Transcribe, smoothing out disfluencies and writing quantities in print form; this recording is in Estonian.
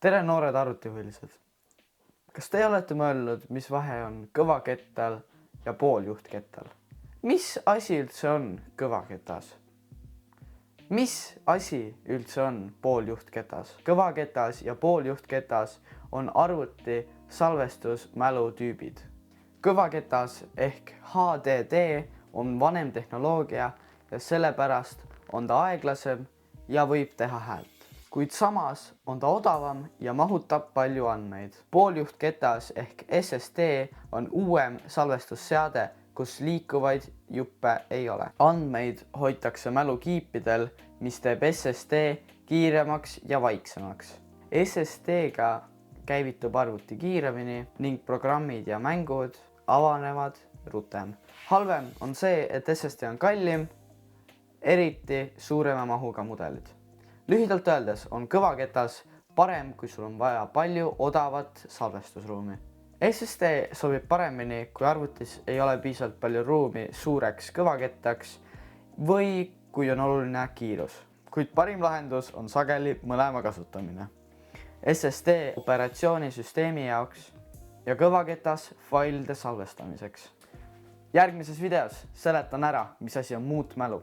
Tere noored arvutihuvilised! Kas te olete mõelnud, mis vahe on kõvakettal ja pooljuhtkettal? Mis asi üldse on kõvaketas? Mis asi üldse on pooljuhtketas? Kõvaketas ja pooljuhtketas on arvuti salvestusmälu tüübid. Kõvaketas ehk HDD on vanem tehnoloogia ja sellepärast on ta aeglasem ja võib teha häält. Kuid samas on ta odavam ja mahutab palju andmeid. Pooljuhtketas ehk SSD on uuem salvestusseade, kus liikuvaid juppe ei ole. Andmeid hoitakse mälukiipidel, mis teeb SSD kiiremaks ja vaiksemaks. SSD-ga käivitub arvuti kiiremini ning programmid ja mängud avanevad rutem. Halvem on see, et SSD on kallim, eriti suurema mahuga mudelid. Lühidalt öeldes on kõvaketas parem, kui sul on vaja palju odavat salvestusruumi. SSD sobib paremini, kui arvutis ei ole piisavalt palju ruumi suureks kõvakettaks või kui on oluline kiirus. Kuid parim lahendus on sageli mõlema kasutamine. SSD operatsioonisüsteemi jaoks ja kõvaketas failide salvestamiseks. Järgmises videos seletan ära, mis asi on muutmälu.